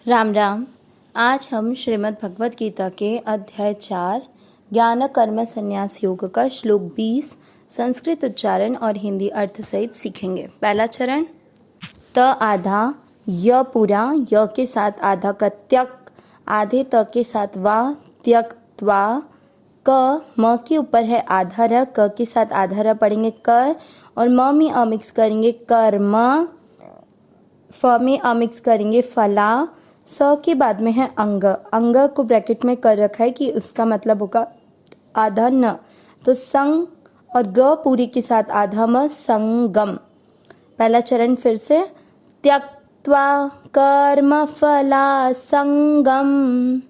राम राम। आज हम श्रीमद् भगवत गीता के अध्याय 4 ज्ञान कर्म संन्यास योग का श्लोक 20 संस्कृत उच्चारण और हिंदी अर्थ सहित सीखेंगे। पहला चरण, त आधा य पूरा, य के साथ आधा का त्यक, आधे त के साथ वा, त्यक्त्वा। क म के ऊपर है आधा र, क के साथ आधा र पढ़ेंगे कर, और म में अ मिक्स करेंगे कर्म, फ में अ मिक्स करेंगे फला। स के बाद में है अंग, अंग को ब्रैकेट में कर रखा है कि उसका मतलब होगा आधा न, तो संग, और ग पूरी के साथ आधा म, संगम। पहला चरण फिर से, त्यक्त्वा कर्म फला संगम।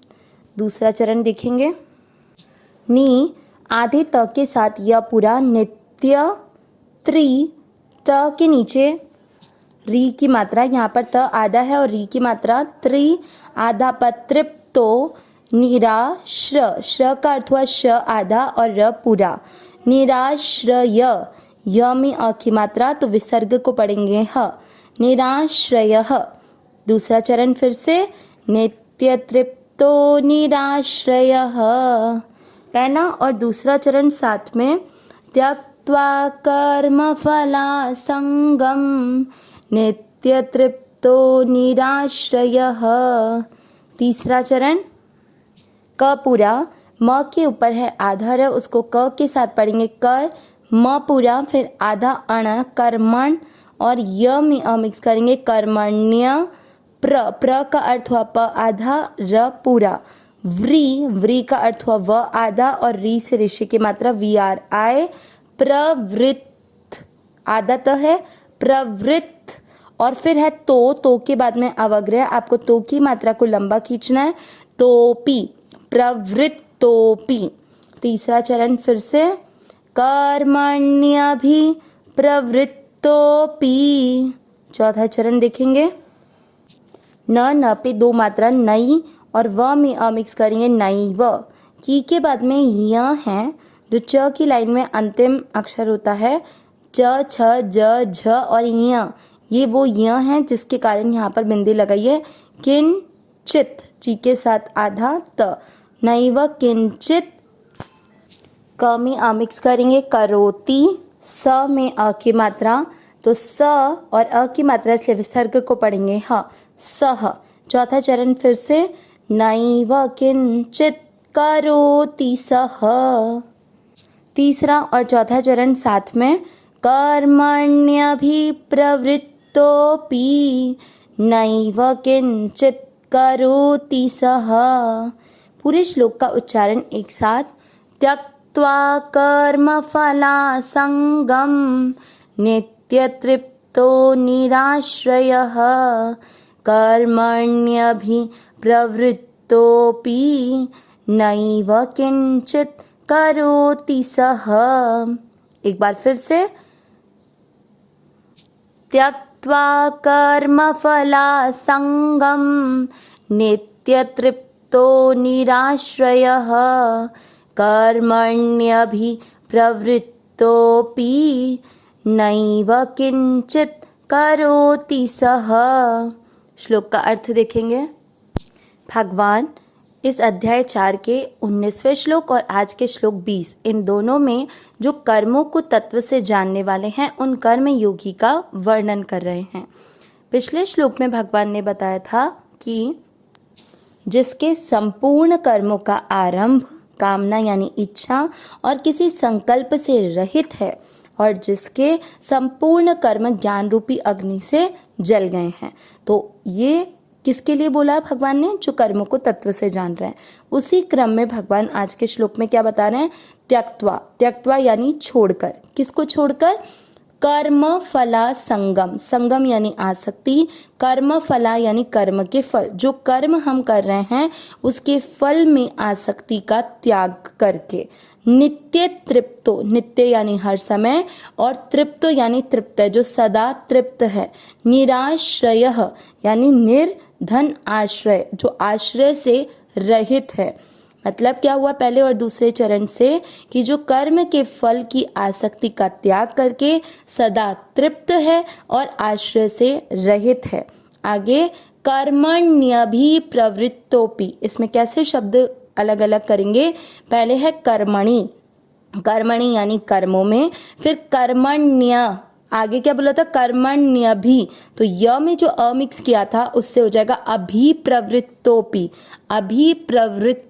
दूसरा चरण देखेंगे, नी आधे त के साथ य पूरा, नित्य त्रि, त के नीचे री की मात्रा, यहाँ पर त आधा है और री की मात्रा त्रि, आधा पर तृप्तो, निराश्र, श्र का अर्थ हुआ श आधा और र पूरा, निराश्रय, य में अ की मात्रा तो विसर्ग को पढ़ेंगे ह, निराश्रय। दूसरा चरण फिर से, नित्य तृप्तो निराश्रय। पहला और दूसरा चरण साथ में, त्यक्त्वा कर्म फला संगम, नित्य तृप्तो निराश्रयः। तीसरा चरण, क पूरा, म के ऊपर है आधा र, उसको क के साथ पढ़ेंगे कर, म पूरा, फिर आधा अण, कर्मण, और य में अ मिक्स करेंगे कर्मण्य। प्र का अर्थ हुआ प आधा र पूरा, व्री का अर्थ हुआ व आधा, और री से ऋषि की मात्रा वी आर आए, प्रवृत्त, आधा त है, प्रवृत्त, और फिर है तो के बाद में अवग्रह, आपको तो की मात्रा को लंबा खींचना है, तोपी, प्रवृत्तोपी। तीसरा चरण फिर से, कर्मण्यभि प्रवृत्तोपी। चौथा चरण देखेंगे, न पे दो मात्रा नई, और व में अ मिक्स करेंगे नई व, की के बाद में य है, जो च की लाइन में अंतिम अक्षर होता है, च छ ज झ और य, ये वो य है जिसके कारण यहाँ पर बिंदी लगाइए। किंचित, ची के साथ आधा त, नैव किंचित। क में अ मिक्स करेंगे करोति, स में अ की मात्रा, तो स और अ की मात्रा इसलिए विसर्ग को पढ़ेंगे ह, सह। चौथा चरण फिर से, नैव किंचित करोति सह। तीसरा और चौथा चरण साथ में, कर्मण्यभि प्रवृत्तोपि नैव किंचित करोति सह। पूरे श्लोक का उच्चारण एक साथ, त्यक्त्वा कर्म फला संगम, नित्य तृप्तो निराश्रयः, कर्मण्यभि प्रवृत्तोपि नैव किंचित करोति सह। एक बार फिर से, त्यक्त्वा कर्म फला संगम, नित्य तृप्तो निराश्रयः, कर्मण्यभि प्रवृत्तोपि नैव किंचित करोति सह। श्लोक का अर्थ देखेंगे। भगवान इस अध्याय 4 के 19वें श्लोक और आज के श्लोक 20, इन दोनों में जो कर्मों को तत्व से जानने वाले हैं उन कर्म योगी का वर्णन कर रहे हैं। पिछले श्लोक में भगवान ने बताया था कि जिसके संपूर्ण कर्मों का आरंभ कामना यानी इच्छा और किसी संकल्प से रहित है, और जिसके संपूर्ण कर्म ज्ञान रूपी अग्नि से जल गए हैं, तो ये किसके लिए बोला भगवान ने, जो कर्मों को तत्व से जान रहे हैं। उसी क्रम में भगवान आज के श्लोक में क्या बता रहे हैं, त्यक्त्वा, त्यक्त्वा यानी छोड़कर, किसको छोड़कर, कर्म फला संगम, संगम यानी आसक्ति, कर्म फला यानी कर्म के फल, जो कर्म हम कर रहे हैं उसके फल में आसक्ति का त्याग करके, नित्य तृप्तो, नित्य यानी हर समय, और तृप्तो यानी तृप्त जो सदा तृप्त है, निराश्रय यानी निर्धन आश्रय, जो आश्रय से रहित है। मतलब क्या हुआ पहले और दूसरे चरण से, कि जो कर्म के फल की आसक्ति का त्याग करके सदा तृप्त है और आश्रय से रहित है। आगे, कर्मण्यभिप्रवृत्तोपि, इसमें कैसे शब्द अलग अलग करेंगे। पहले है कर्मणि, कर्मणि यानी कर्मों में, फिर कर्मण्य, आगे क्या बोला था, कर्मण्यभि, तो य में जो अ मिक्स किया था उससे हो जाएगा अभिप्रवृत्तोपि, अभिप्रवृत्त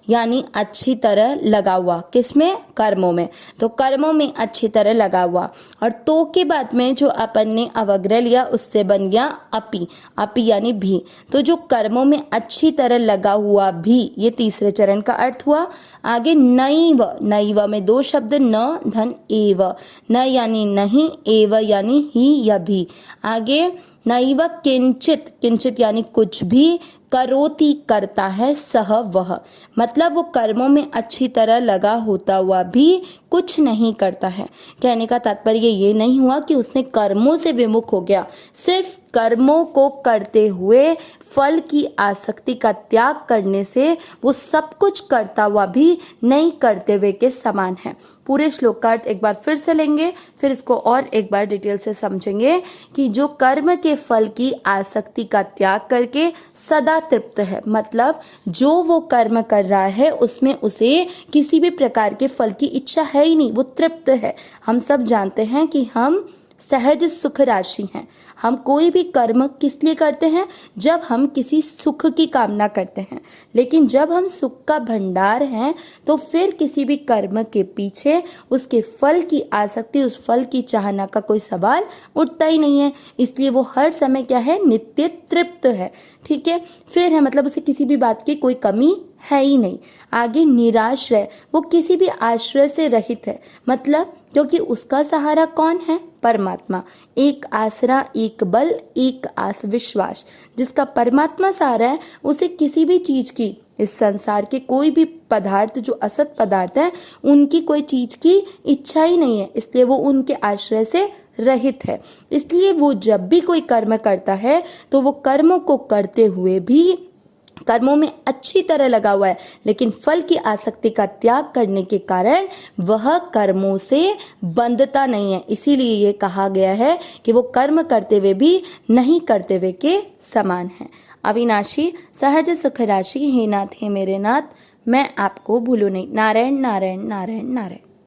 यानी अच्छी तरह लगा हुआ, किसमें, कर्मों में, तो कर्मों में अच्छी तरह लगा हुआ। और तो के बाद में जो अपन ने अवग्रह लिया उससे बन गया अपि, अपि यानी भी, तो जो कर्मों में अच्छी तरह लगा हुआ भी, ये तीसरे चरण का अर्थ हुआ। आगे नैव, नैव में दो शब्द, न धन एव, न यानी नहीं, एव यानी ही या भी। आगे नैव किंचित, किंचित यानी कुछ भी, करोति करता है, सह वह, मतलब वो कर्मों में अच्छी तरह लगा होता हुआ भी कुछ नहीं करता है। कहने का तात्पर्य ये नहीं हुआ कि उसने कर्मों से विमुख हो गया, सिर्फ कर्मों को करते हुए फल की आसक्ति का त्याग करने से वो सब कुछ करता हुआ भी नहीं करते हुए के समान है। पूरे श्लोक का अर्थ एक बार फिर से लेंगे, फिर इसको और एक बार डिटेल से समझेंगे कि जो कर्म के फल की आसक्ति का त्याग करके सदा तृप्त है, मतलब जो वो कर्म कर रहा है उसमें उसे किसी भी प्रकार के फल की इच्छा है ही नहीं, वो तृप्त है। हम सब जानते हैं कि हम सहज सुख राशि हैं। हम कोई भी कर्म किस लिए करते हैं, जब हम किसी सुख की कामना करते हैं, लेकिन जब हम सुख का भंडार हैं तो फिर किसी भी कर्म के पीछे उसके फल की आसक्ति, उस फल की चाहना का कोई सवाल उठता ही नहीं है। इसलिए वो हर समय क्या है, नित्य तृप्त है। ठीक है, फिर है मतलब उसे किसी भी बात की कोई कमी है ही नहीं। आगे निराश्रय, वो किसी भी आश्रय से रहित है, मतलब क्योंकि उसका सहारा कौन है, परमात्मा। एक आसरा, एक बल, एक आस विश्वास, जिसका परमात्मा सहारा है उसे किसी भी चीज की, इस संसार के कोई भी पदार्थ जो असत पदार्थ है उनकी कोई चीज की इच्छा ही नहीं है, इसलिए वो उनके आश्रय से रहित है। इसलिए वो जब भी कोई कर्म करता है तो वो कर्मों को करते हुए भी कर्मों में अच्छी तरह लगा हुआ है, लेकिन फल की आसक्ति का त्याग करने के कारण वह कर्मों से बंधता नहीं है। इसीलिए ये कहा गया है कि वो कर्म करते हुए भी नहीं करते हुए के समान है। अविनाशी सहज सुख राशि, हे नाथ हे मेरे नाथ, मैं आपको भूलूं नहीं। नारायण नारायण नारायण नारायण।